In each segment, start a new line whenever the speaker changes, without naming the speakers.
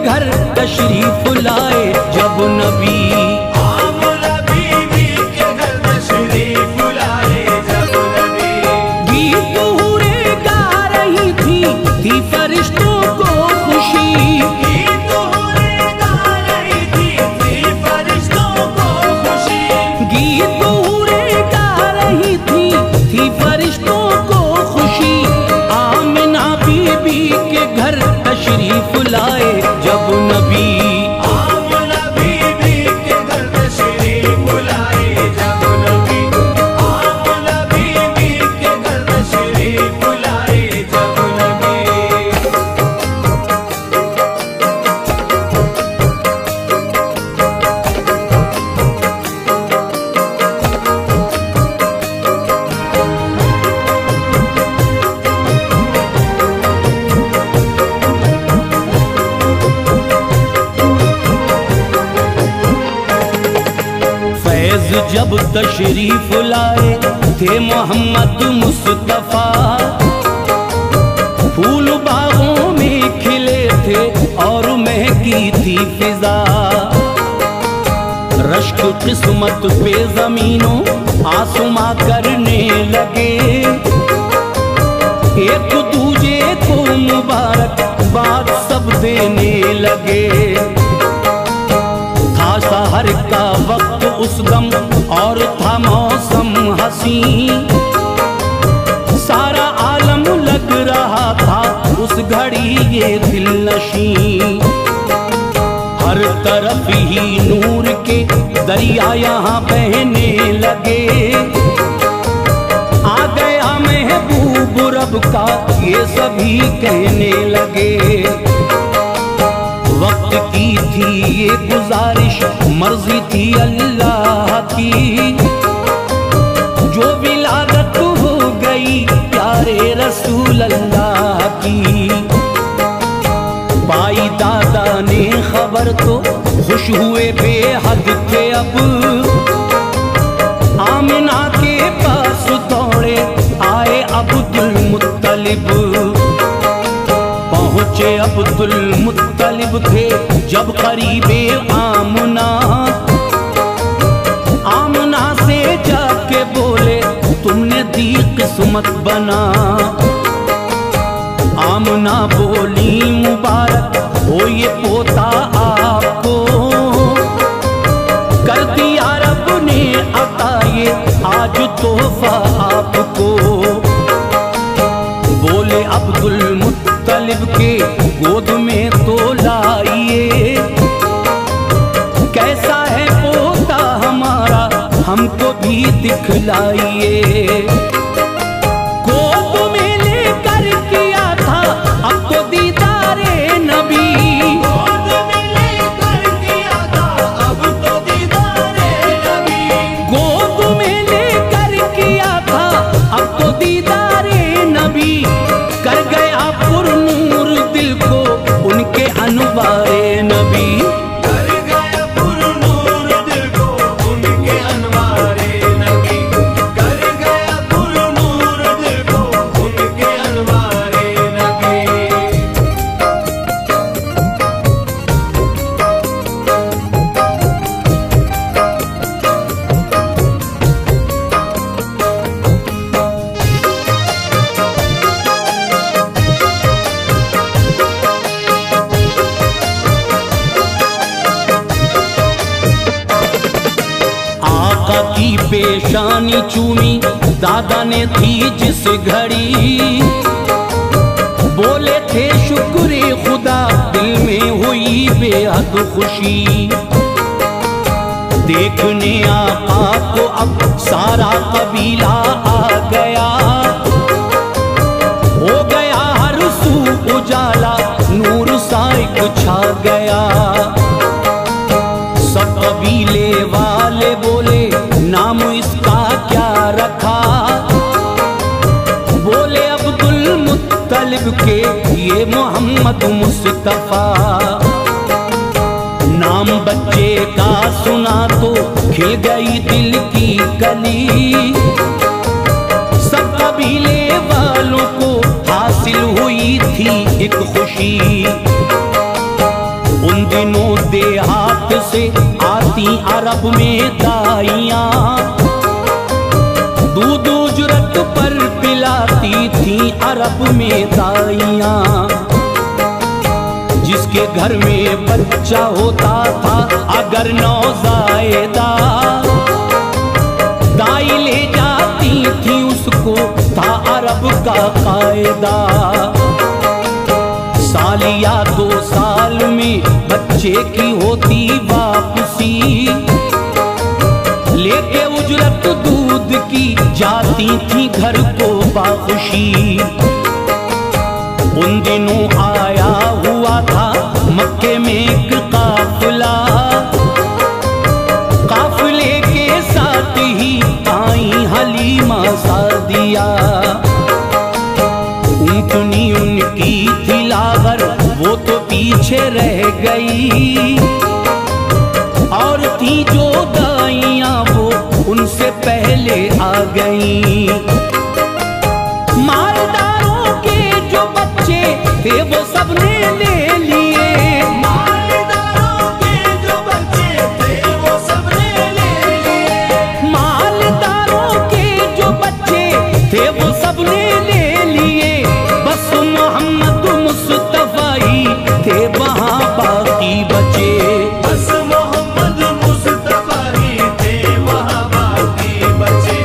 घर तशरीफ लाए जब नबी।
आमना बीबी के घर तशरीफ लाए जब नबी।
गीत हूरें गा रही थी फरिश्तों को खुशी।
गीत हूरें गा रही थी फरिश्तों को खुशी।
गीत हूरें गा रही थी फरिश्तों को खुशी। आमिना बीबी के घर तशरीफ लाए जब नबी।
आमना बीबी के घर तशरीफ लाए जब नबी। आमना बीबी के घर तशरीफ लाए जब नबी।
फैज जब तशरीफ लाए थे मोहम्मद मुस्तफा। फूल बागों में खिले थे और महकी थी फिजा। रश्क किस्मत पे जमीनों आसमां करने लगे। एक दूजे को मुबारकबाद सब देने लगे। था सहर का वक्त उस दम और था मौसम हसी। सारा आलम लग रहा था उस घड़ी ये दिल नशी। हर तरफ ही नूर के दरिया यहाँ बहने लगे। आ गया महबूब रब का ये सभी कहने लगे। वक्त की थी ये गुजारिश मर्जी थी अल्लाह की। जो विलादत हो गई प्यारे रसूल अल्लाह की। पाई दादा ने खबर तो खुश हुए बेहद थे अब। आमिना के पास दौड़े आए अब्दुल मुत्तलिब। पहुँचे अब्दुल मुत्तलिब थे जब करीबे आमना। आमना से जाके बोले तुमने दी किस्मत बना। आमना बोली मुबारक हो ये पोता आपको। कर दिया रब ने अता ये आज तोहफा आपको। बोले अब्दुल मुत्तलिब के गोद में तो लाइए। कैसा है पोता हमारा हमको भी दिखलाइए। गोद में लेकर किया था अब तो दीदारे नबी।
गोद में लेकर किया था अब तो दीदारे नबी।
गोद में लेकर किया था अब तो दीदारे नबी। कर गया पुरनूर दिल को उनके अनवारे नबी।
कर गया पुरनूर दिल को उनके अनवारे नबी। कर गया पुरनूर दिल को उनके अनवारे नबी।
आका की पेशानी चूमी दादा ने थी जिस घड़ी। बोले थे शुक्र खुदा दिल में हुई बेहद खुशी। देखने आका को अब सारा कबीला आ गया। हो गया हर सू उजाला नूर साइक छा गया। सब कबीले वाले बोले नाम इसका क्या रखा। बोले अब्दुल मुत्तलिब के ये मोहम्मद मुस्तफा। नाम बच्चे का सुना तो खिल गई दिल की कली। सब कबीले वालों को हासिल हुई थी एक खुशी। अरब में दाइयां दूध उजरत पर पिलाती थी अरब में दाइयां। जिसके घर में बच्चा होता था अगर नौज़ायदा, दाई ले जाती थी उसको, था अरब का कायदा। साल या 2 साल में बच्चे की होती वापसी, लेके उजरत दूध की जाती थी घर को बाखुशी। उन दिनों आया हुआ था मक्के में एक काफिला, काफिले के साथ ही आई हलीमा सादिया। ऊँटनी उनकी थी लागर, वो तो पीछे रह गई, और थी जो दाइयां वो उनसे पहले आ गई। मालदारों के जो बच्चे थे वो सबने ले लिए,
मालदारों के जो बच्चे थे वो सबने ले लिए,
मालदारों के जो बच्चे थे वो सबने ले लिए। बस मोहम्मद मुस्तफा ही थे वहाँ बाकी बचे।
बस मोहम्मद मुस्तफा ही थे वहाँ बाकी बचे,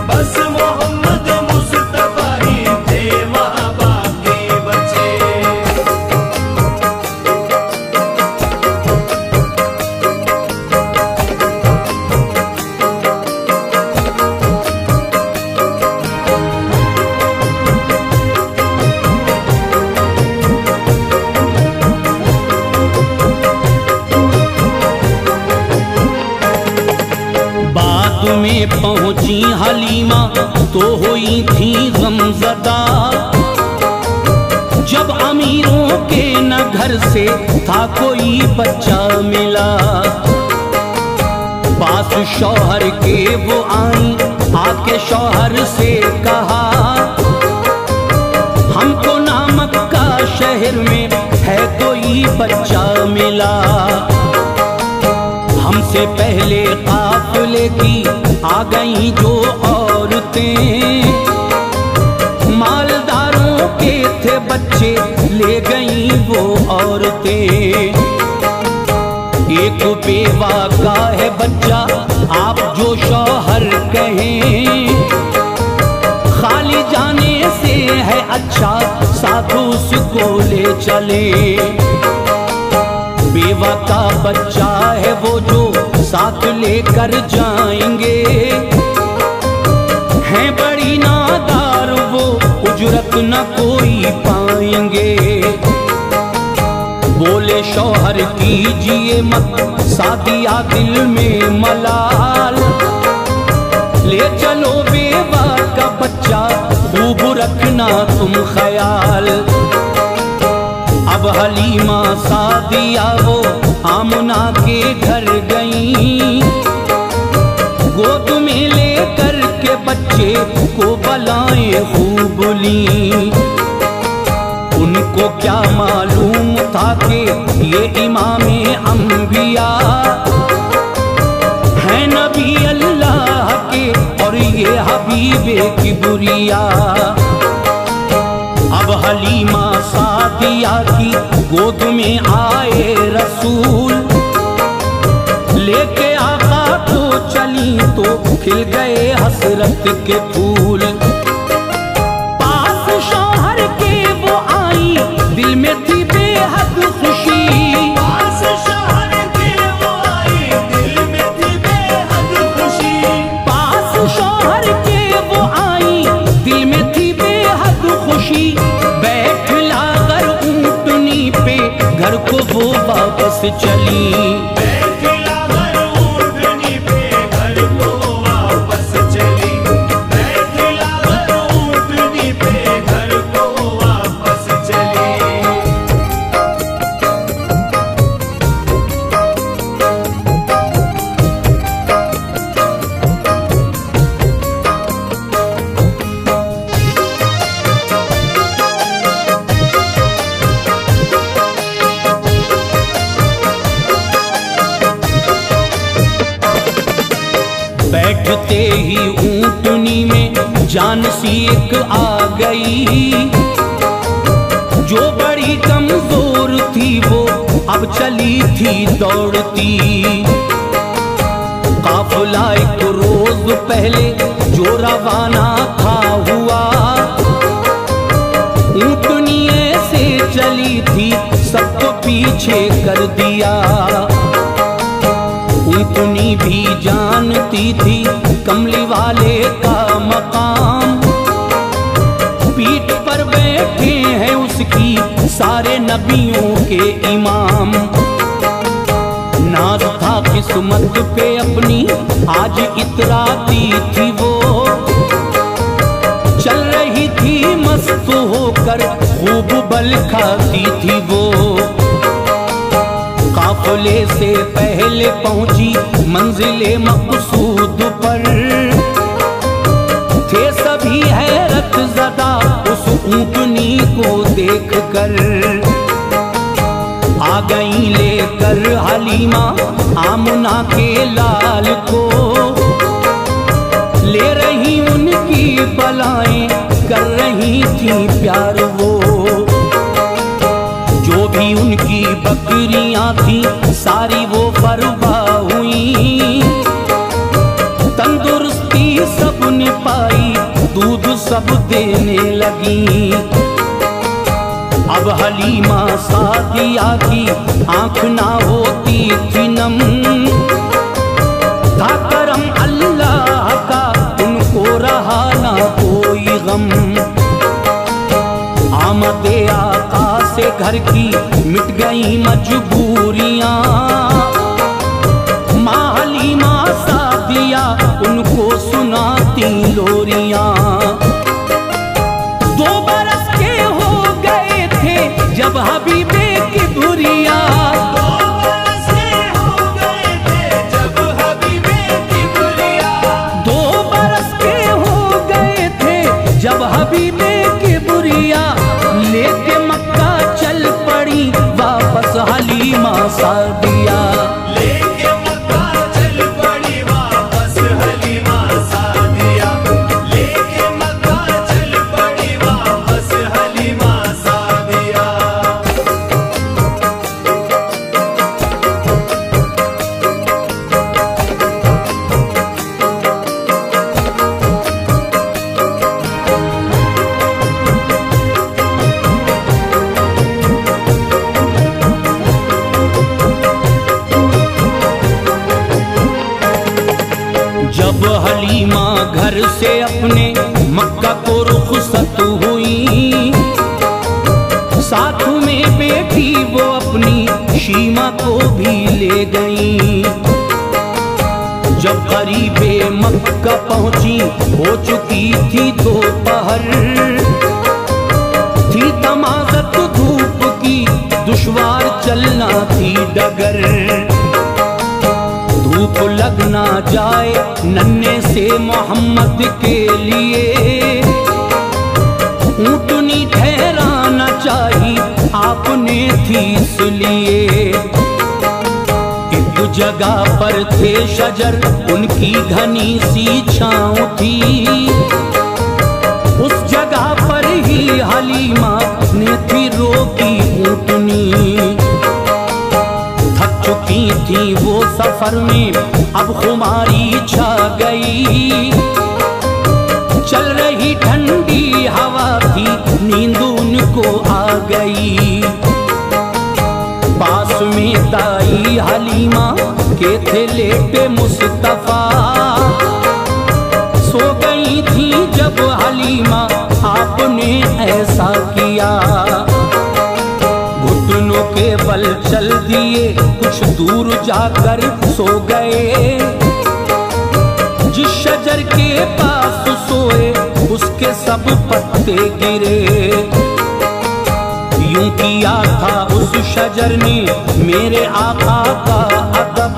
बस मोहम्मद मुस्तफा ही थे वहाँ बाकी बचे।
बाद में पहुंची हलीमा तो हुई थी गमज़दा, जब अमीरों के न घर से था कोई बच्चा मिला। पास शौहर के वो आई, आके शौहर से कहा, हमको ना मक्का शहर में है कोई बच्चा मिला। हमसे पहले काफिले की आ गई जो औरतें, मालदारों के थे बच्चे ले गई वो औरतें। एक बेवा का है बच्चा आप जो शौहर कहें, खाली जाने से है अच्छा साधु उसको ले चले। बेवा का बच्चा है वो जो साथ लेकर जाएंगे, हैं बड़ी नादार वो उजरत न कोई पाएंगे। बोले शौहर कीजिए मत सादिया दिल में मलाल, ले चलो बेवा का बच्चा खूब रखना तुम ख्याल। अब हलीमा सादिया वो आमना के घर गई, गोद में लेकर के बच्चे को बलाएं खूब ली। उनको क्या मालूम था कि ये इमामे अंबिया है नबी अल्लाह के और ये हबीबे किबरिया। अब हलीमा सादिया की गोद में आए रसूल, लेके आका को चली तो खिल गए हसरत के फूल। पास शौहर के वो आई, दिल में थी बेहद खुशी,
पास शौहर के वो आई, दिल में थी बेहद खुशी।
पास शौहर के वो आई, दिल में थी बेहद खुशी। बैठ लाकर ऊँटनी पे घर को वो वापस चली,
बैठलावर ऊँटनी पे घर को वापस चली, बैठलावर ऊँटनी पे घर को वापस चली।
बैठते ही ऊंटनी में जान सी एक आ गई। जो बड़ी कमजोर थी वो अब चली थी दौड़ती। काफिला एक रोज पहले जो रवाना था हुआ, ऊंटनी ऐसे चली थी सबको पीछे कर दिया। ऊंटनी भी जानती थी कमली वाले का मकाम, पीठ पर बैठे हैं उसकी सारे नबियों के इमाम। नाज था किस्मत पे अपनी आज इतराती थी वो, चल रही थी मस्त होकर खूब बल खाती थी वो। काफिले से पहले पहुंची मंजिले मकसूद पर, थे सभी हैरत ज़दा उस ऊंटनी को देखकर। आ गई लेकर हलीमा आमना के लाल को, ले रही उनकी बलाएं कर रही थी प्यार वो। जो भी उनकी बकरियां थी सारी वो फरवा हुई, तंदुरुस्ती सब ने पाई दूध सब देने लगी। अब हलीमा सादिया की आंख ना होती थी नम, था करम अल्लाह का उनको रहा ना कोई गम। आमदे आका से घर की मिट गई मजबूरियां, माँ हलीमा सादिया उनको सुनाती लोरियां। 2 बरस के हो गए थे जब हबीबे की बुरिया,
2 बरस के हो गए थे जब हबीबे की बुरिया,
2 बरस के हो गए थे जब हबीबे की बुरिया। लेके मक्का चल पड़ी वापस हलीमा सादिया,
लेके मक्का चल पड़ी वापस हलीमा सादिया, लेके मक्का चल पड़ी वापस हलीमा सादिया।
जब हलीमा घर से अपने मक्का को रुखसत हुई, साथ में बेटी वो अपनी शीमा को भी ले गई। जब करीबे मक्का पहुंची हो चुकी थी दोपहर, थी तमाज़त धूप की दुश्वार चलना थी डगर। धूप लग ना जाए नन्हे से मोहम्मद के लिए, ऊंटनी ठहराना चाहिए आपने थी इसलिए। एक जगह पर थे शजर उनकी घनी सी छाँव थी, उस जगह पर ही हलीमा ने थी रोकी ऊंटनी। थक चुकी थी वो सफर में अब खुमारी छा गई, चल रही ठंडी हवा थी नींद उनको आ गई। पास में दाई हलीमा के थे लेटे मुस्तफा, सो गई थी जब हलीमा आपने ऐसा किया। घुटनों के बल चल दिए कुछ दूर जाकर सो गए, जिस शजर के पास सोए उसके सब पत्ते गिरे। यूं किया था उस शजर ने मेरे आका का अदब,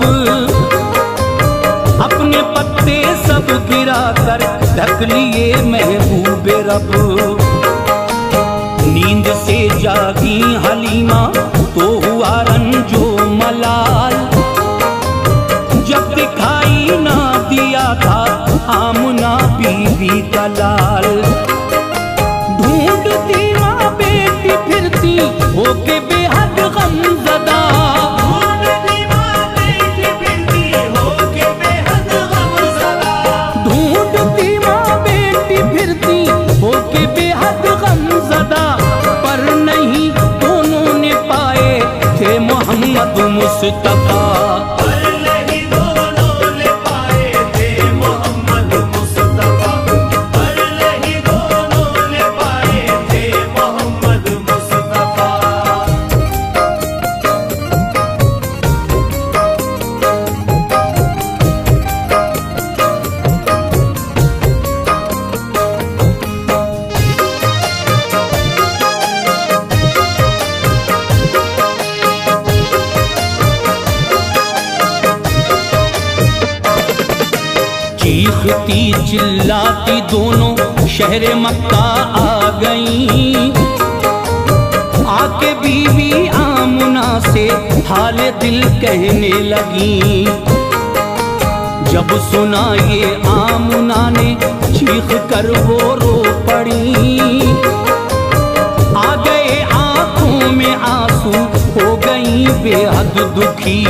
अपने पत्ते सब गिरा कर ढक लिए महबूबे रब। नींद से जागी हलीमा तो हुआ रंजो मलाल, जब दिखाई ना दिया था बेटी का लाल। ढूंढती माँ बेटी फिरती होके बेहद गमज़दा,
ढूंढती माँ बेटी फिरती होके बेहद गमज़दा,
ढूंढती माँ बेटी फिरती होके बेहद गमज़दा, पर नहीं दोनों ने पाए थे मोहम्मद मुस्तफा।
पर नहीं दोनों ने पाए थे मोहम्मद मुस्तफा, पर नहीं दोनों ने पाए थे मोहम्मद मुस्तफा।
चीखती चिल्लाती दोनों शहर मक्का आ गईं, आके बीबी आमुना से हाल दिल कहने लगी। जब सुना ये आमुना ने चीख कर वो रो पड़ी, आ गए आंखों में आंसू हो गई बेहद दुखी।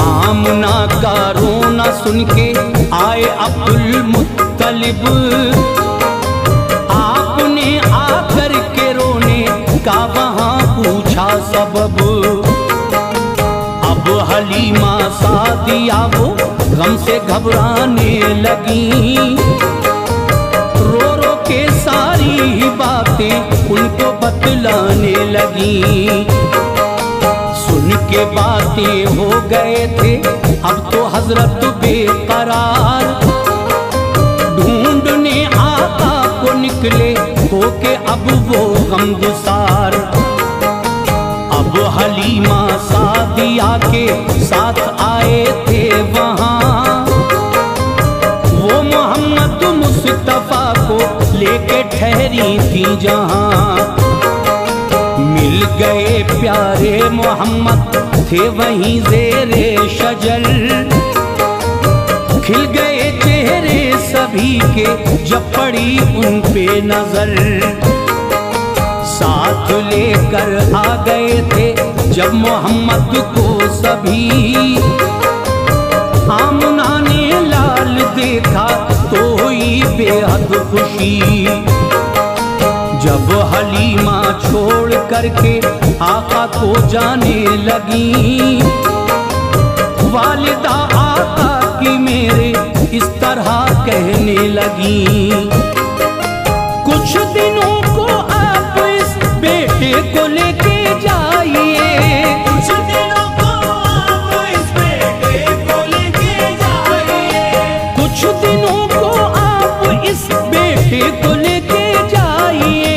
आमुना का रोना सुन के आए अब्दुल मुत्तलिब, आपने आकर के रोने का वहां पूछा सबब। अब हलीमा सादिया वो गम से घबराने लगी, रो रो के सारी ही बातें उनको बतलाने लगी। सुन के बातें हो गए थे अब तो हजरत बेकरार, ढूंढने आका को निकले होके अब वो गमगुसार। अब हलीमा सादिया के साथ आए थे वहां, वो मोहम्मद मुस्तफा को लेके ठहरी थी जहां। मिल गए प्यारे मोहम्मद थे वहीं ज़ेरे शजर, खिल गए चेहरे सभी के जब पड़ी उन पे नजर। साथ लेकर आ गए थे जब मोहम्मद को सभी, आमुना ने लाल देखा तो हुई बेहद खुशी। जब हलीमा छोड़ करके आका को जाने लगी, वालिदा आका की मेरे इस तरह कहने लगी। कुछ दिनों को आप इस बेटे को लेके जाइए,
कुछ दिनों को आप इस बेटे को लेके जाइए,
कुछ दिनों को आप इस बेटे को लेके जाइए।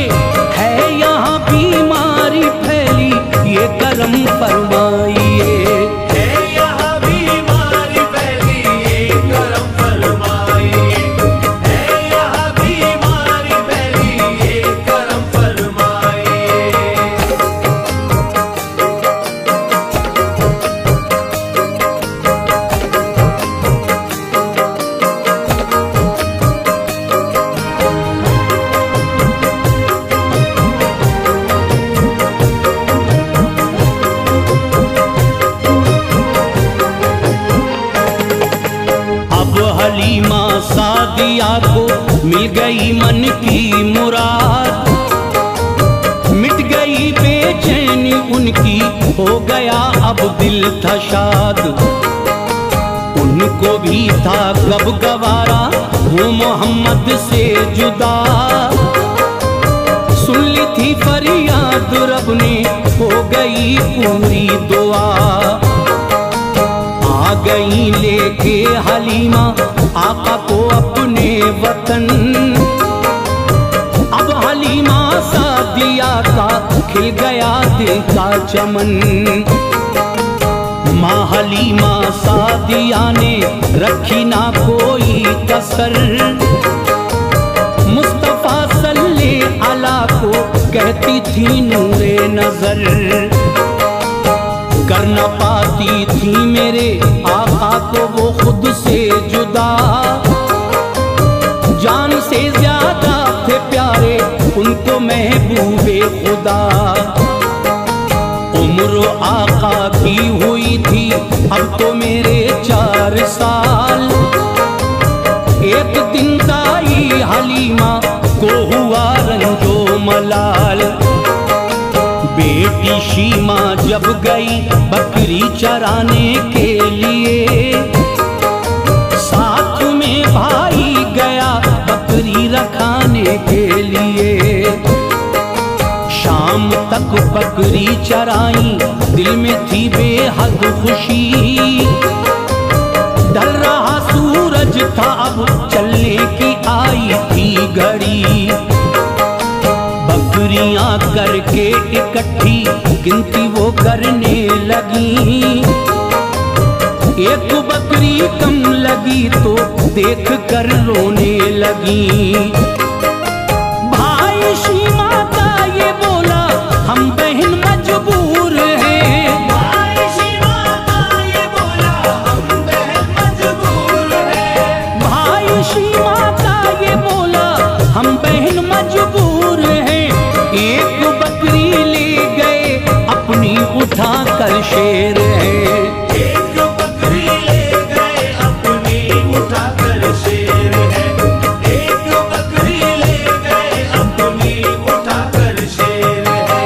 है यहाँ बीमारी फैली ये करम फरमाइए,
है यहाँ बीमारी फैली ये करम फरमाइए, है यहाँ बीमारी फैली ये करम फरमाइए।
अब हलीमा सादिया को मिल गई मन की मुराद, मिट गई बेचैनी उनकी, हो गया अब दिल था शाद। उनको भी था कब गवारा वो मोहम्मद से जुदा, सुन ली थी फरियाद रब ने हो गई पूरी दुआ। आ गई लेके हलीमा आका को अपने वतन, अब हलीमा सादिया का खिल गया दिल का चमन। माँ हलीमा सादिया ने रखी ना कोई कसर, मुस्तफा सल्ले अला को कहती थी नूरे नजर। कर न पाती थी मेरे आका को वो खुद से जुदा, तुमको महबूबे खुदा। उम्र आका की हुई थी अब तो मेरे 4 साल। एक दिन दाई हलीमा को हुआ रंजो मलाल। बेटी शीमा जब गई बकरी चराने के लिए, साथ में भाई गया बकरी रखाने के लिए। शाम तक बकरी चराई, दिल में थी बेहद खुशी। ढल रहा सूरज था अब चलने की आई थी घड़ी। बकरियां करके इकट्ठी गिनती वो करने लगी। एक बकरी कम लगी तो देख कर रोने लगी। भाई शीमा का ये बोला हम बहन मजबूर हैं।
भाई शीमा का ये बोला हम बहन मजबूर हैं।
भाई शीमा का ये बोला हम बहन मजबूर हैं। एक बकरी ले गए अपनी उठा कर शेर है।
एक बकरी ले गए अपनी उठा कर शेर है। एक बकरी ले गए अपनी उठा कर शेर है।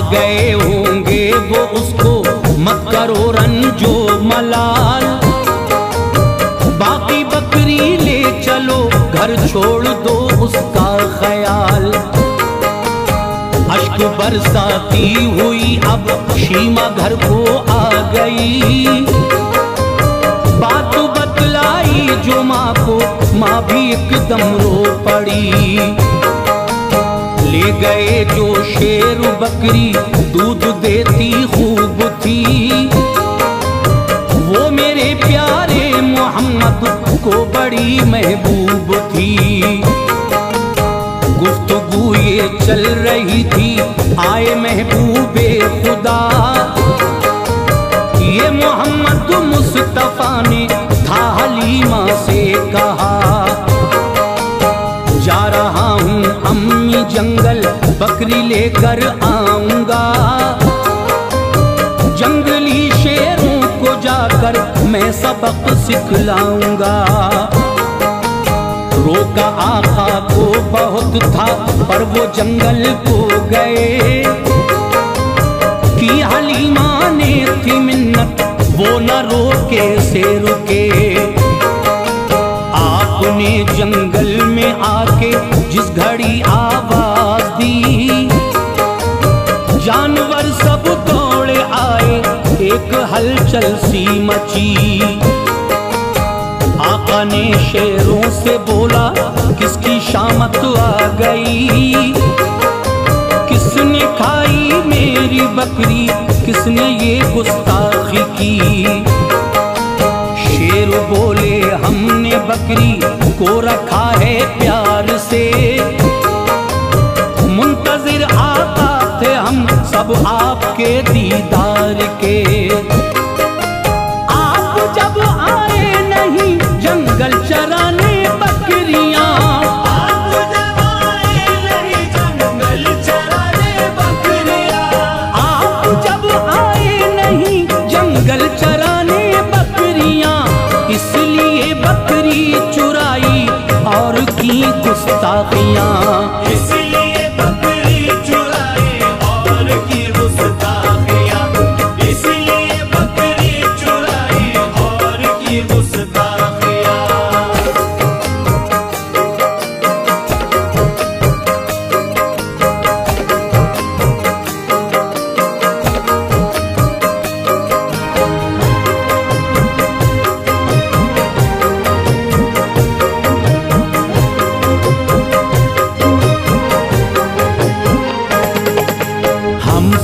गए होंगे वो उसको मत करो रंजो मलाल। बाकी बकरी ले चलो घर छोड़ दो उसका ख्याल। अश्क बरसाती हुई अब शीमा घर को आ गई। बात बतलाई जो माँ को, माँ भी एकदम रो पड़ी। ले गए जो शेर बकरी दूध देती खूब थी। वो मेरे प्यारे मोहम्मद को बड़ी महबूब थी। गुफ्तगू ये चल रही थी आए महबूबे खुदा। ये मोहम्मद मुस्तफा ने था हलीमा से कहा, जा रहा हूँ अम्मी जंगल बकरी लेकर आऊंगा। जंगली शेरों को जाकर मैं सबक सिखलाऊंगा। रोका आका को बहुत था पर वो जंगल को गए। कि हलीमा ने थी मिन्नत वो न रोके से रुके। आपने जंगल में आके जिस घड़ी आवाज दी, जानवर सब दौड़े आए एक हलचल सी मची। आका ने शेरों से बोला किसकी शामत आ गई। किसने खाई मेरी बकरी, किसने ये गुस्ताखी की। शेर बोले हमने बकरी को रखा है प्यार से। मुंतजिर आका थे हम सब आपके दीदार के। आप जब आए नहीं जंगल चराने बकरियां।
आप जब आए नहीं जंगल चराने बकरियां।
आप जब आए नहीं जंगल चराने बकरियां। इसलिए बकरी चुराई और की गुस्ताखियां।
इसलिए बकरी चुराई और की गुस्ताखियां। इसलिए बकरी चुराई और की गुस्ताखियां।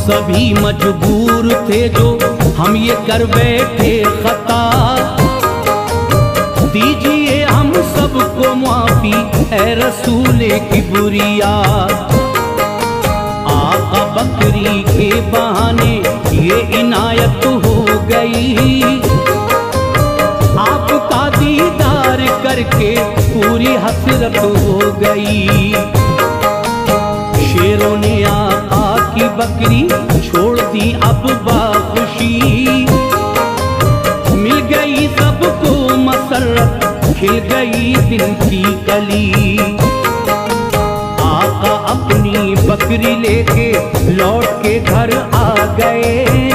सभी मजबूर थे जो हम ये कर बैठे खता।
दीजिए हम सबको माफी है रसूले किबरिया। आका बकरी के बहाने ये इनायत हो गई, आपका दीदार करके पूरी हसरत हो गई। शेरों ने आका की बकरी छोड़ दी अब बाखुशी, मिल गई सबको मसरत, खिल गई दिल की कली। आका अपनी बकरी लेके लौट के घर आ गए,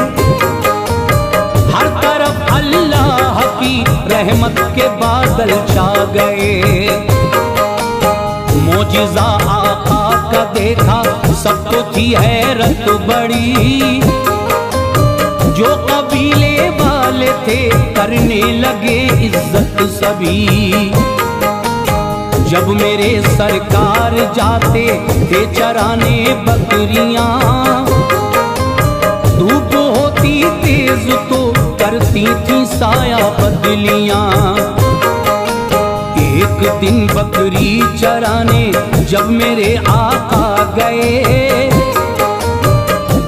हर तरफ अल्लाह की रहमत के बादल छा गए। मोजिज़ा आका का देखा सबको थी हैरत बड़ी, जो कबीले वाले थे करने लगे इज्जत सभी। जब मेरे सरकार जाते थे चराने बकरियां, धूप होती तेज तो करती थी साया बदलियां। एक दिन बकरी चराने जब मेरे आका गए,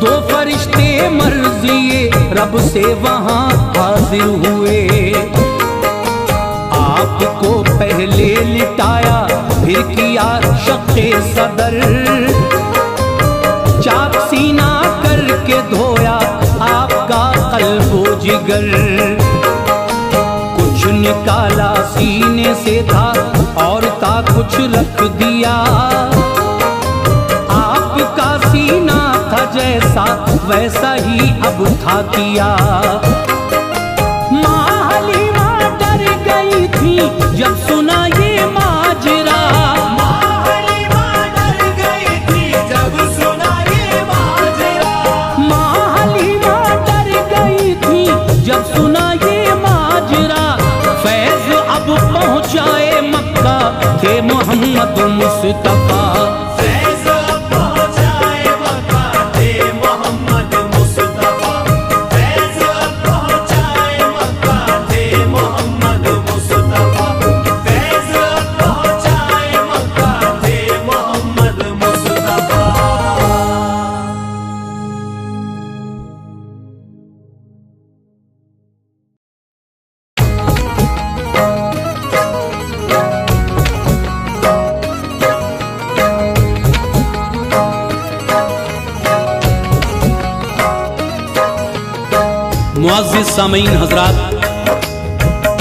दो फरिश्ते मर्ज़िए रब से वहां हाजिर हुए। आपको पहले लिटाया फिर किया शक़्क़े सदर, चाक सीना करके धोया आपका क़ल्बो जिगर। कुछ निकाला सीने से था और था कुछ रख दिया, आपका सीना था जैसा वैसा ही अब था किया। माँ हलीमा डर गई थी जब सुना ये माजरा,
माँ हलीमा डर गई थी जब सुना ये माजरा।
माँ हलीमा डर गई थी जब सुना ये माजरा। फैज़ अब पहुँचाए मक्का थे मोहम्मद मुस्तफ़ा,
फैज़ पहुँचाए मक्का थे मोहम्मद मुस्तफ़ा। फैज़ पहुँचाए मक्का थे मोहम्मद मुस्तफ़ा। फैज़ पहुँचाए मक्का थे मोहम्मद मुस्तफ़ा।
मुअज़्ज़िज़ सामीन हज़रात,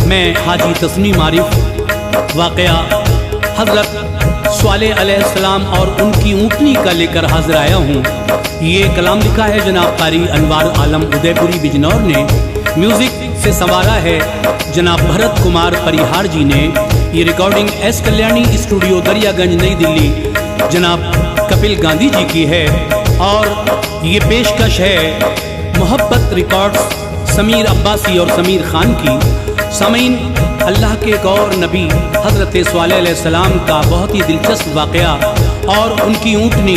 मैं हाजी तस्नीम आरिफ वाक़या हज़रत स्वालेह अलैहिस्सलाम और उनकी ऊँटनी का लेकर हाजिर आया हूँ। ये कलाम लिखा है जनाब कारी अनवार आलम उदयपुरी बिजनौर ने, म्यूज़िक से संवारा है जनाब भरत कुमार परिहार जी ने। ये recording S Kalyani studio Daryaganj नई दिल्ली जनाब कपिल गांधी जी की है। और ये पेशकश है मोहब्बत रिकॉर्ड्स समीर अब्बासी और समीर खान की। सामीन, अल्लाह के एक और नबी हज़रत स्वालेह अलैहिस्सलाम का बहुत ही दिलचस्प वाक़या और उनकी ऊँटनी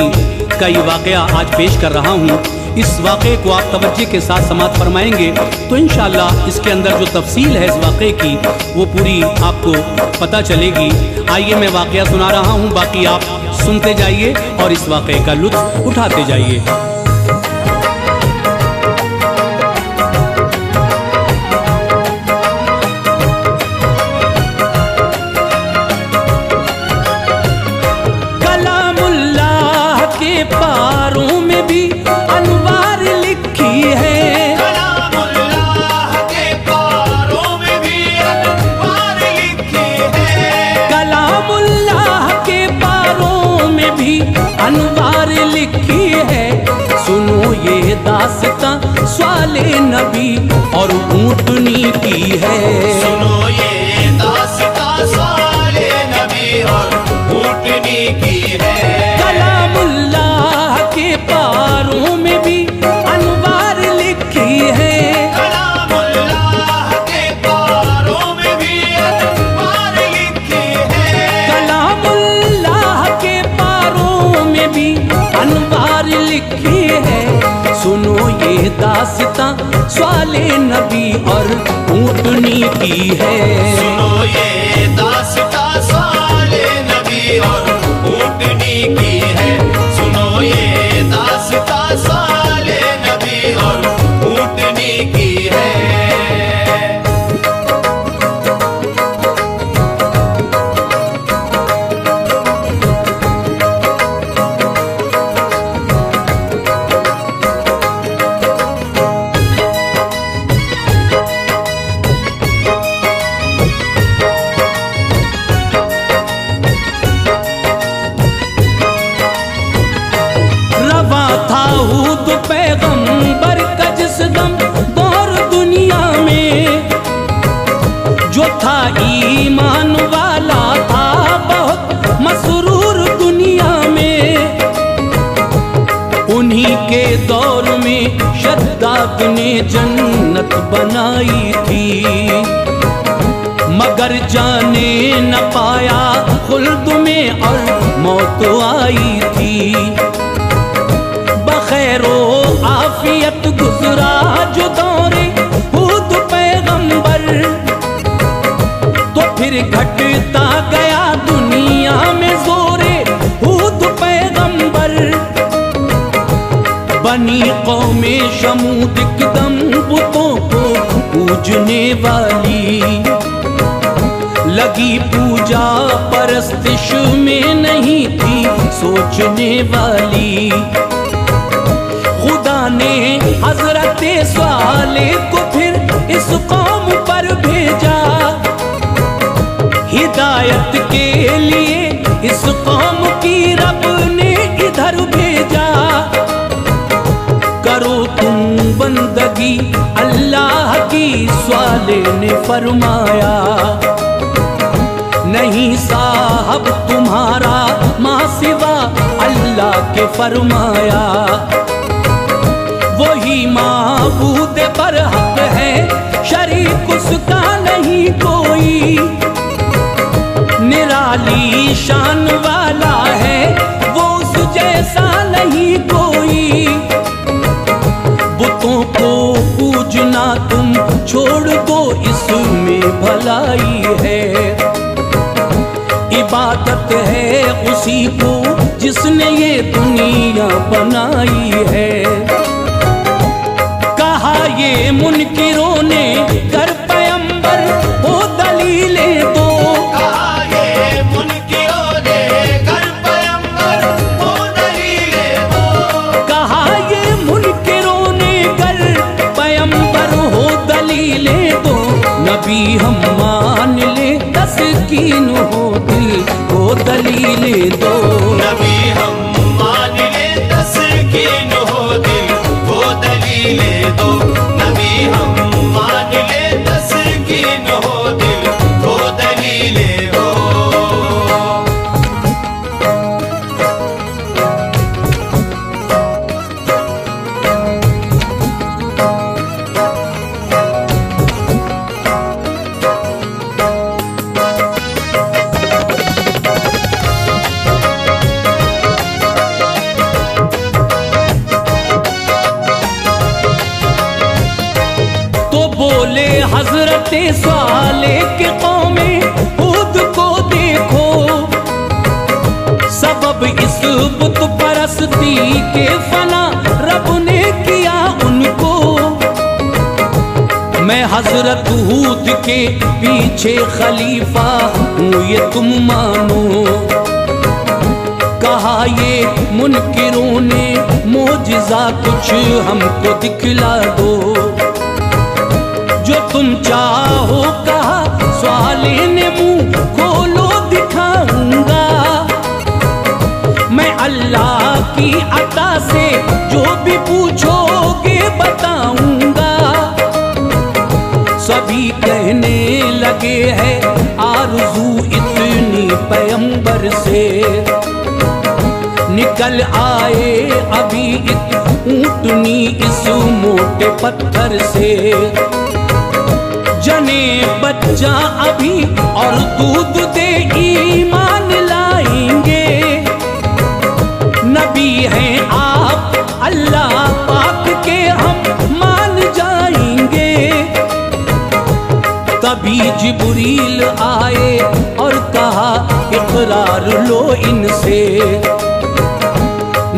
का ये वाक़या आज पेश कर रहा हूँ। इस वाक़े को आप तवज्जो के साथ समाअत फरमाएंगे तो इंशाअल्लाह इसके अंदर जो तफसील है इस वाक़े की वो पूरी आपको पता चलेगी। आइए मैं वाक़या सुना रहा हूँ, बाकी आप सुनते जाइए और इस वाक़े का लुत्फ़ उठाते जाइए। पारों में भी अनवार लिखी है,
कलामुल्लाह के पारों में भी अनवार लिखी है।
कलामुल्लाह के पारों में भी अनवार लिखी है। सुनो ये दास्तां स्वालेह नबी और ऊँटनी की है।
सुनो ये दास्तां स्वालेह नबी और ऊँटनी की है।
कलामुल्लाह के पारों में भी अनवार लिखी है।
कलामुल्लाह के पारों में भी अनवार लिखी है।
कलामुल्लाह के पारों में भी अनवार लिखी है। सुनो ये दास्तां स्वालेह नबी और ऊँटनी की है।
सुनो ये ऊँटनी की है। सुनो ये दास्तां साले नबी और ऊँटनी की है।
रवा था हूद पैगंबर का जिस दम दौर दुनिया में, जो था ईमान वाला था बहुत मसरूर दुनिया में। उन्हीं के दौर में शद्दाद ने जन्नत बनाई थी, मगर जाने न पाया खुल्द में और मौत आई थी। बखैरो आफियत गुजरा जो दौरे हूद पैगंबर, तो फिर घटता गया दुनिया में जोरे हूद पैगंबर। बनी कौमे शमूद एकदम बुतों को पूजने वाली, लगी पूजा परस्तिश में नहीं थी सोचने वाली। खुदा ने हजरत साले को फिर इस कौम पर भेजा, हिदायत के लिए इस कौम की रब ने इधर भेजा। करो तुम बंदगी अल्लाह की, साले ने फरमाया। नहीं साहब तुम्हारा माँ सिवा अल्लाह के फरमाया। वही माबूद बरहक है, शरीक उसका नहीं कोई। निराली शान वाला है, वो उस जैसा नहीं कोई। बुतों को पूजना तुम छोड़ दो, इसमें भलाई है। इबादत है उसी को जिसने ये दुनिया बनाई है। कहा ये मुनकिरों ने कर पैगंबर हो दलीलें दो।
कहा ये मुनकिरों ने कर पैगंबर हो दलीलें दो।
कहा ये मुनकिरों ने कर पैगंबर हो दलीलें दो। नबी हम मान ले तस्कीन हो दिल को दलीलें दो।
नबी हम मान ले तस्कीन हो दिल को दलीलें दो। नबी हम मान ले तस्कीन हो दिल को दलीलें दो।
बोले हजरत साले के कौमे हूद को देखो, सबब इस बुत परस्ती के फना रब ने किया उनको। मैं हजरत हूद के पीछे खलीफा हूँ ये तुम मानो। कहा ये मुनकिरों ने मोजिज़ा कुछ हमको दिखला दो, जो तुम चाहो। कहा साले ने मुंह खोलो दिखाऊंगा, मैं अल्लाह की अता से जो भी पूछोगे बताऊंगा। सभी कहने लगे है आरज़ू इतनी पैगंबर से, निकल आए अभी एक ऊँटनी इस मोटे पत्थर से। जने बच्चा अभी और दूध दे ईमान लाएंगे। नबी हैं आप अल्लाह पाक के हम मान जाएंगे। तभी जिब्रील आए और कहा इकरार लो इनसे। इनसे,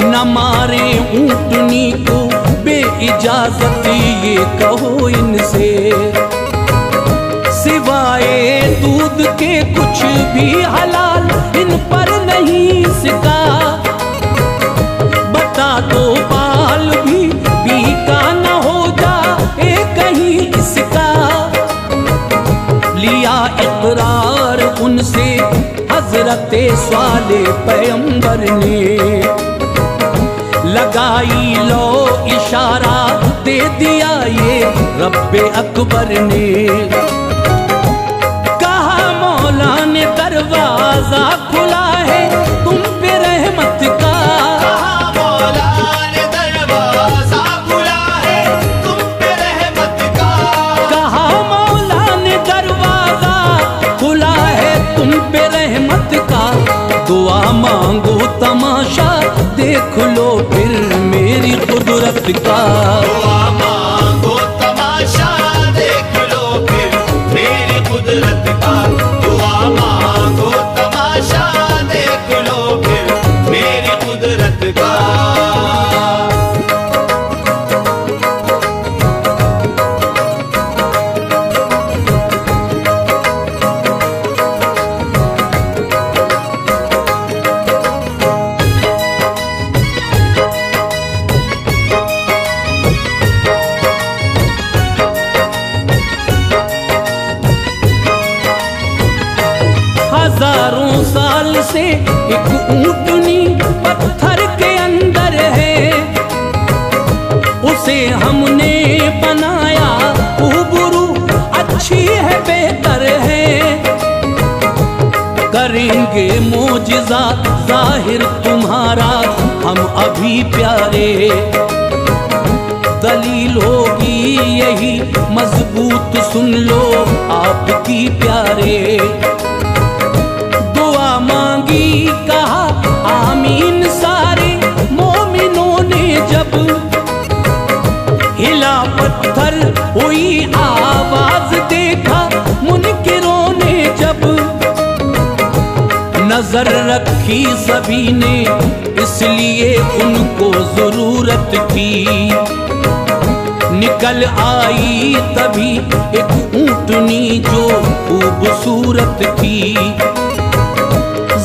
न मारे ऊंटनी को बेइजाजत ये कहो इनसे। सिवाय दूध के कुछ भी हलाल इन पर नहीं इसका, बता दो बाल भी बीका न हो जाए कहीं इसका। लिया इकरार उनसे हजरते स्वाले पैगंबर ने, लगाई लो इशारा दे दिया ये रब्बे अकबर ने। कहा मौला ने दरवाजा खुला है तुम पे रहमत का,
कहा मौला ने दरवाजा खुला है तुम पे रहमत का,
कहा मौला ने दरवाजा खुला है तुम पे रहमत का। दुआ मांगो तमाशा देख लो फिर मेरी कुदरत का,
दुआ मांगो तमाशा देख लो फिर मेरी कुदरत का, दुआ मांगो तमाशा देख लो फिर मेरी कुदरत का।
हजारों साल से एक ऊंटनी पत्थर के अंदर है, उसे हमने बनाया उबरू अच्छी है बेहतर है। करेंगे मोजिज़ा जाहिर तुम्हारा हम अभी प्यारे, दलील होगी यही मजबूत सुन लो आपकी प्यारे। दुआ मांगी कहा आमीन सारे मोमिनों ने जब, हिला पत्थर हुई आवाज देखा मुनकिरों ने जब। नजर रखी सभी ने इसलिए उनको जरूरत थी, निकल आई तभी एक ऊंटनी जो खूबसूरत थी।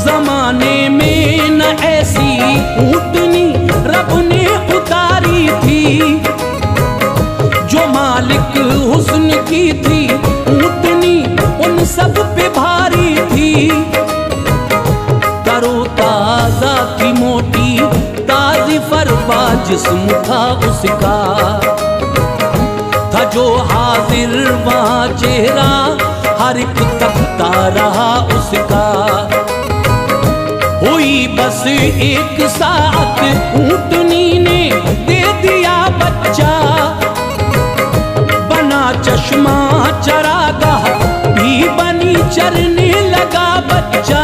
जमाने में न ऐसी ऊंटनी रब ने उतारी थी, जो मालिक हुस्न की थी ऊंटनी उन सब पे भारी थी। तरो ताजा की मोटी ताजी फरबा जिस्म था उसका, था जो हाजिर वहाँ चेहरा हर एक तकता रहा उसका। हुई बस एक साथ ऊंटनी ने दे दिया बच्चा, बना चश्मा चरागाह भी बनी चरने लगा बच्चा।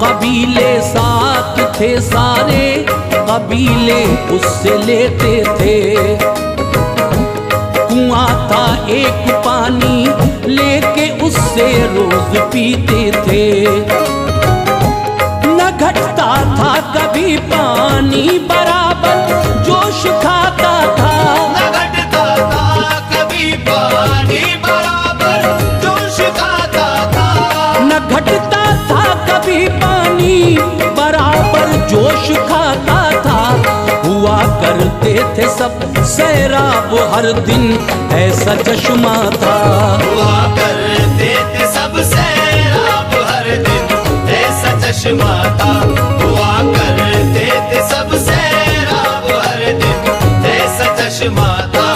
कबीले साथ थे सारे कबीले उससे लेते थे, कुआं था एक पानी लेके उससे रोज पीते थे। न घटता था कभी पानी बराबर जोश खाता था,
न घटता था कभी पानी बराबर जोश खाता था,
न घटता था कभी पानी बराबर जोश खाता था। हुआ करते थे सब सैराब हर दिन ऐसा चश्मा था,
हुआ करते थे सब सैराब हर दिन ऐसा चश्मा था, हुआ करते थे सब सैराब हर दिन ऐसा चश्मा था।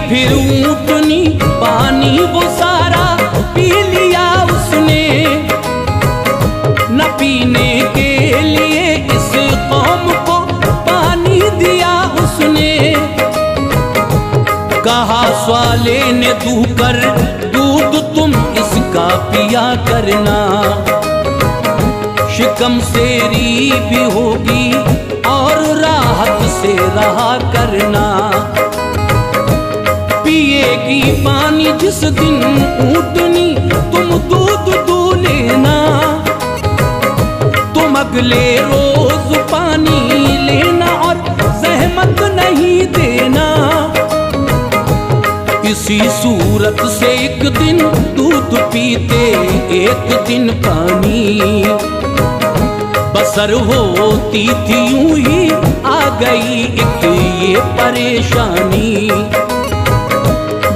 फिर ऊंटनी पानी वो सारा पी लिया उसने, न पीने के लिए इस कौम को पानी दिया उसने। स्वाले ने दूकर दूध तुम इसका पिया करना, शिकम सेरी भी होगी और राहत से रहा करना। पिएगी पानी जिस दिन ऊँटनी तुम दूध दू लेना, तुम अगले रोज पानी लेना और जहमत नहीं देना। इसी सूरत से एक दिन दूध पीते एक दिन पानी, बसर होती थी यूं ही आ गई एक ये परेशानी।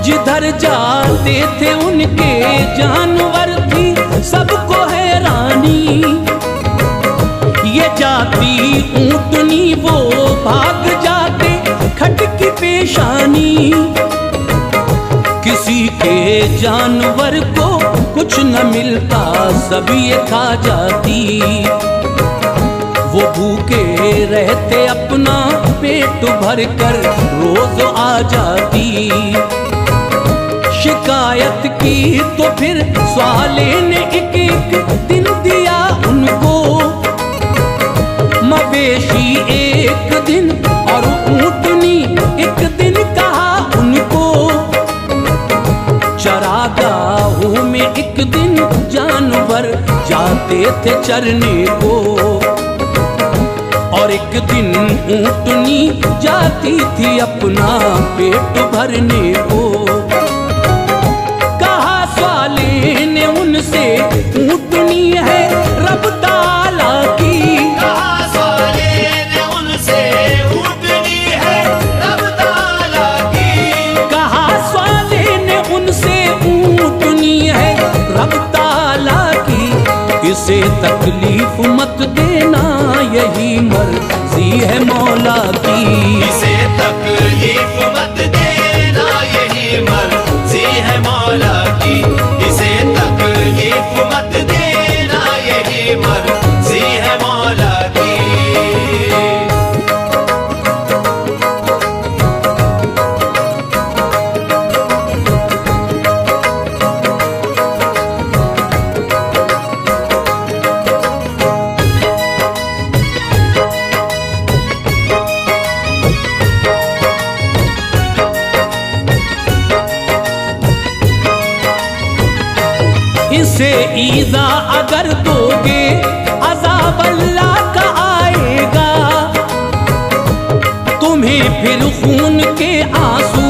जिधर जाते थे उनके जानवर थी सबको हैरानी, ये जाती ऊँटनी वो भाग जाते खटकी पेशानी। किसी के जानवर को कुछ न मिलता सब ये खा जाती, वो भूखे रहते अपना पेट भर कर रोज आ जाती। शिकायत की तो फिर स्वाले ने एक एक दिन दिया उनको, मवेशी एक दिन और ऊँटनी एक दिन कहा उनको। चरागाहों में एक दिन जानवर जाते थे चरने को, और एक दिन ऊँटनी जाती थी अपना पेट भरने को। कहा स्वाले ने उनसे ऊँटनी है रब ताला की,
कहा स्वाले ने उनसे ऊँटनी है रब ताला की,
कहा स्वाले ने उनसे ऊँटनी है रब ताला की। इसे तकलीफ मत देना यही मर्जी है मौला की,
इसे तकलीफ मत देना यही मर्जी है मौला की, इसे तकलीफ मत देना यही मर्जी है मौला की।
इसे ईज़ा अगर दोगे अज़ाब अल्लाह का आएगा, तुम्हें फिर खून के आंसू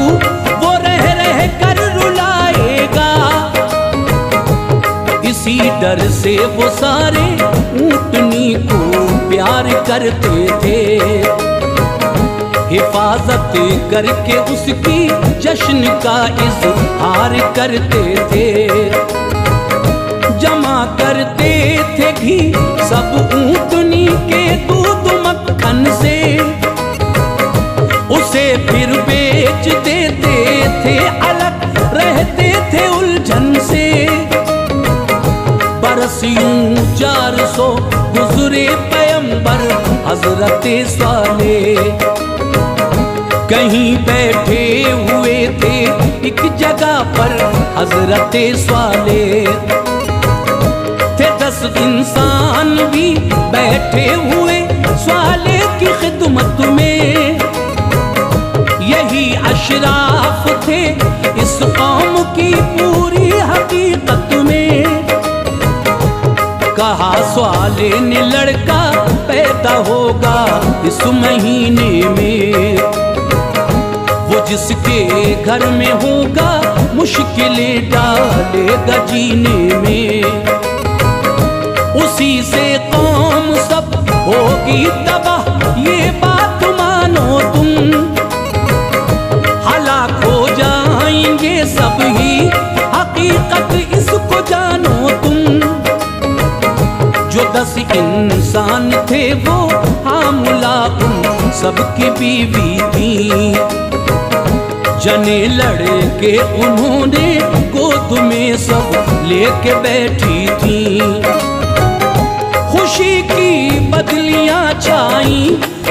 वो रह रह कर रुलाएगा। इसी डर से वो सारे ऊँटनी को प्यार करते थे, हिफाजत करके उसकी जश्न का इज़हार करते थे। जमा करते थे घी सब ऊँटनी के दूध मक्खन से, उसे फिर बेच देते थे अलग रहते थे उलझन से। बरस यूं 400 गुजरे पैगंबर हजरते स्वाले, कहीं बैठे हुए थे एक जगह पर हजरते स्वाले। थे 10 इंसान भी बैठे हुए स्वाले की खिदमत में, यही अशराफ थे इस कौम की पूरी हकीकत में। कहा स्वाले ने लड़का पैदा होगा इस महीने में, वो जिसके घर में होगा मुश्किलें डालेगा जीने में। उसी से कौम सब होगी तबाह ये बात मानो तुम, हलाक हो जाएंगे सब ही हकीकत इसको जानो तुम। जो 10 इंसान थे वो हामुला उन सबकी बीवी थी, जने लड़के उन्होंने गोद में सब लेके बैठी थी। खुशी की बदलियां छाई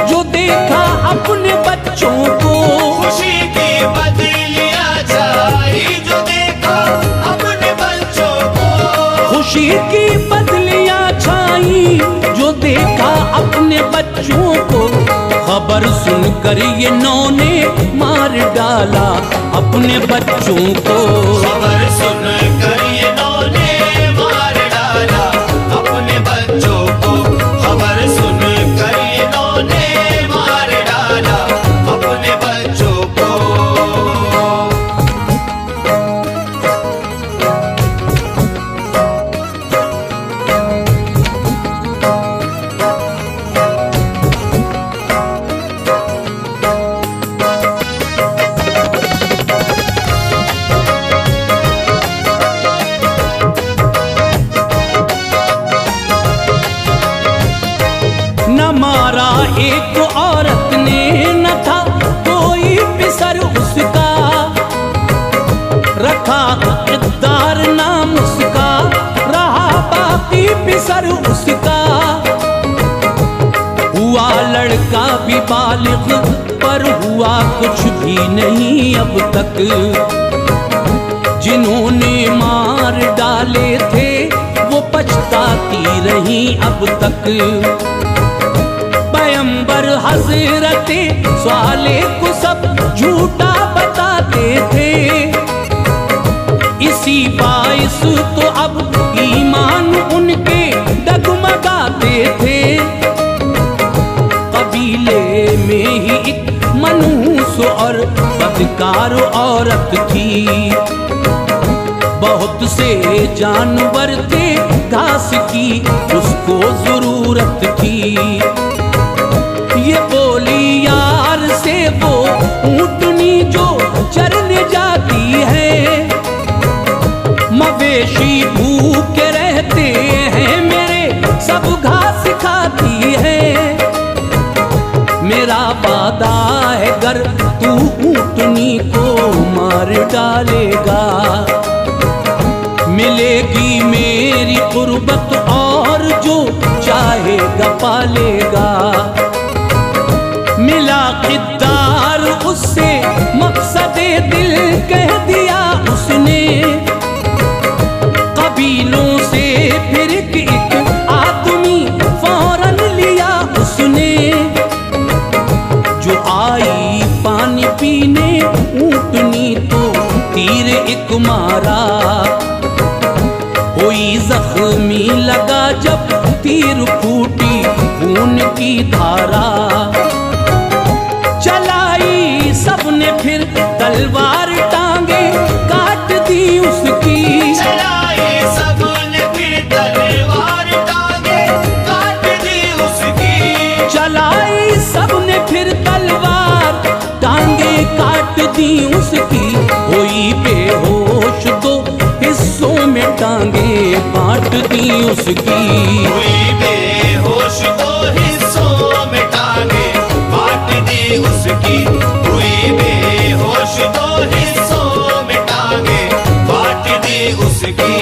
जो देखा अपने बच्चों को,
खुशी की बदलियां छाई
खबर सुनकर ये नौ ने मार डाला अपने बच्चों को।
खबर सुनकर ये नौ ने मार डाला अपने बच्चों को। खबर सुनकर ये नौ ने मार डाला अपने बच्चों को।
न मारा एक औरत ने, न था कोई पिसर उसका, रखा इक़्तिदार नाम उसका, रहा बाकी पिसर उसका। हुआ लड़का भी बालिग पर हुआ कुछ भी नहीं अब तक। जिन्होंने मार डाले थे वो पछताती रही अब तक। पैगंबर हज़रत सालेह को सब झूठा बताते थे, इसी बाइस तो अब ईमान उनके डगमगाते थे। कबीले में ही एक मनहूस और बदकार औरत थी। बहुत से जानवर थे घास की उसको जरूरत थी। ये बोली यार से वो ऊँटनी जो चरने जाती है, मवेशी भूखे रहते हैं मेरे सब घास खाती है। मेरा वादा है गर तू ऊँटनी को मार डालेगा, मिलेगी मेरी कुर्बत और जो चाहेगा पालेगा। मिला किरदार उससे मकसदे दिल कह दिया उसने। कबीलों से फिर एक आदमी फौरन लिया उसने। जो आई पानी पीने ऊँटनी तो तीर एक मारा, कोई जख्मी लगा जब तीर फूटी खून की धारा। चलाई सबने फिर तलवार टांगे काट दी उसकी।
चलाई सबने फिर तलवार टांगे काट दी उसकी।
चलाई सबने फिर तलवार टांगे काट दी उसकी। हुई बेहोश दो हिस्सों में टांगे बांट दी उसकी।
हुई बेहोश दो हिस्सों में टांगे बांट दी उसकी। हुई बेहोश दो हिस्सों में टांगे बांट दी उसकी।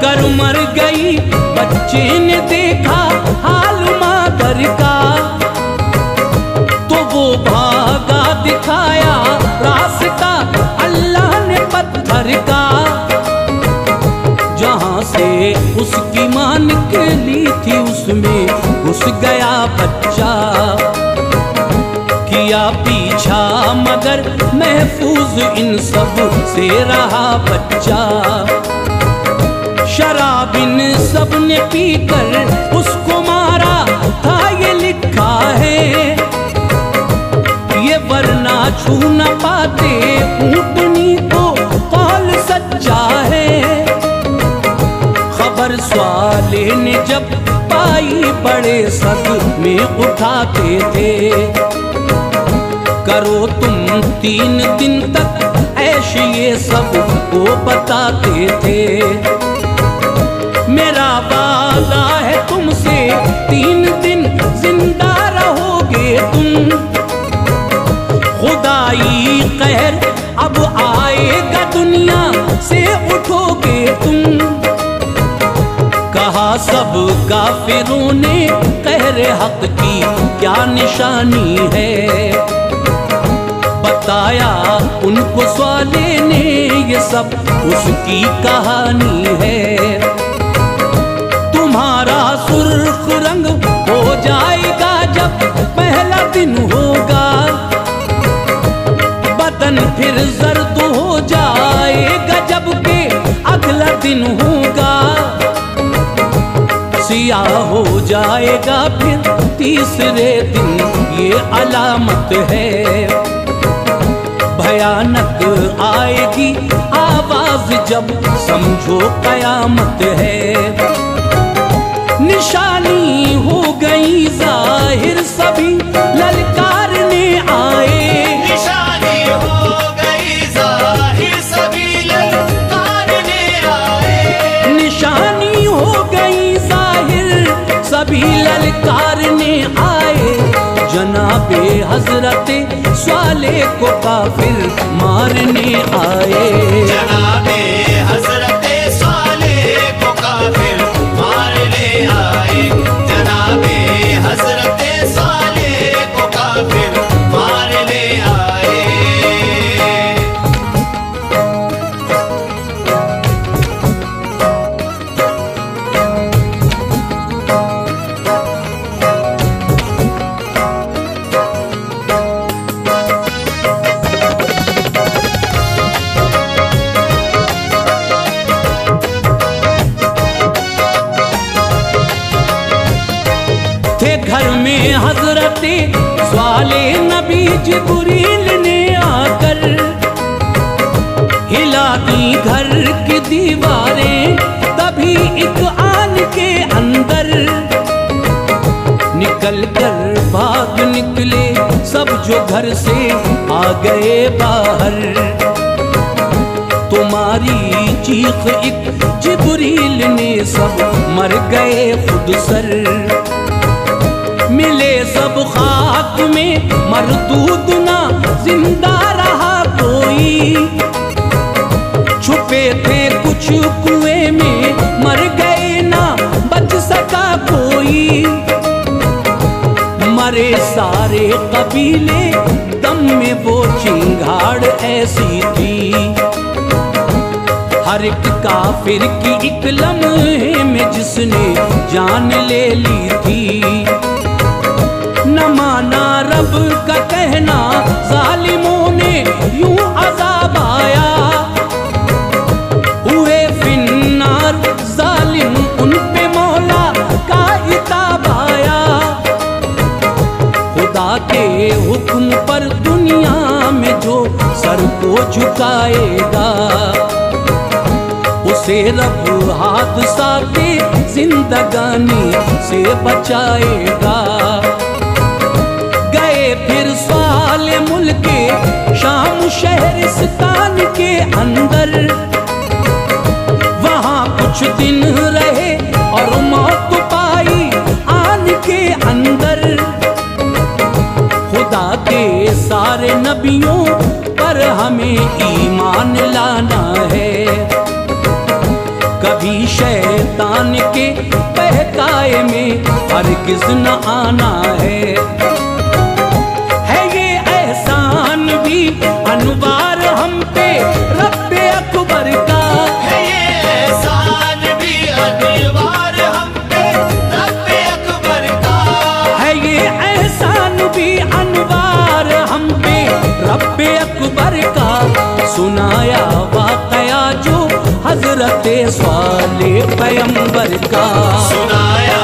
कर मर गई बच्चे ने देखा हाल मादर का, तो वो भागा दिखाया रास्ता अल्लाह ने पत्थर का। जहां से उसकी मां निकली थी उसमें घुस गया बच्चा। किया पीछा मगर महफूज इन सब से रहा बच्चा। शराब इन सब ने पीकर उसको मारा था ये लिखा है। ये वरना छू न पाते ऊँटनी को कौल सच्चा है। खबर सालेह ने जब पाई बड़े सदमे उठाते थे। करो तुम 3 दिन तक ऐश ये सब को बताते थे। मेरा वादा है तुमसे 3 दिन जिंदा रहोगे तुम। खुदाई कहर अब आएगा दुनिया काफिरों ने कहरे हक की क्या निशानी है। बताया उनको स्वाले ने ये सब उसकी कहानी है। तुम्हारा सुर्ख रंग हो जाएगा जब पहला दिन होगा, बदन फिर जर्द हो जाएगा जबकि अगला दिन होगा। सियाह हो जाएगा फिर तीसरे दिन, ये अलामत है। भयानक आएगी आवाज जब समझो कयामत है। निशानी हो गई जाहिर सभी ललकारने आए।
निशानी हो गई जाहिर सभी ललकारने आए।
निशानी हो गई जाहिर सभी ललकारने आए। जनाबे हजरते स्वाले को काफिर मारने आए।
जनाबे हजरते स्वाले को काफिर मारने आए। जनाबे हजरते स्वाले को काफिर मारने आए।
घर में हजरते स्वाले नबी जिब्रील ने आकर हिला दी घर की दीवारें। तभी एक आन के अंदर निकल कर भाग निकले सब जो घर से आ गए बाहर। तुम्हारी चीख एक जिब्रील ने सब मर गए खुद सर। मिले सब खाक में मरदूद ना जिंदा रहा कोई। छुपे थे कुछ कुएं में मर गए ना बच सका कोई। मरे सारे कबीले दम में वो चिंगाड़ ऐसी थी। हर एक काफिर की एक लम्हे में जिसने जान ले ली थी। न माना रब का कहना जालिमों ने यूं अज़ाब आया। हुए फिन्नार जालिम उन पे मौला का इताब आया। खुदा के हुक्म पर दुनिया में जो सर को झुकाएगा उसे रब हादसा के जिंदगानी से बचाएगा। फिर स्वाले मुल्के शाम शहरिस्तान के अंदर वहाँ कुछ दिन रहे और मौत पाई आन के अंदर। खुदा के सारे नबियों पर हमें ईमान लाना है। कभी शैतान के बहकाए में हरगिज़ न आना है। अनवार हम पे रब्बे अकबर का
है। ये एहसान भी अनवार हम पे रब्बे अकबर का
है। ये एहसान भी अनवार हम पे रब्बे अकबर का। सुनाया वाकया जो हजरते स्वाले पैगंबर का।
सुनाया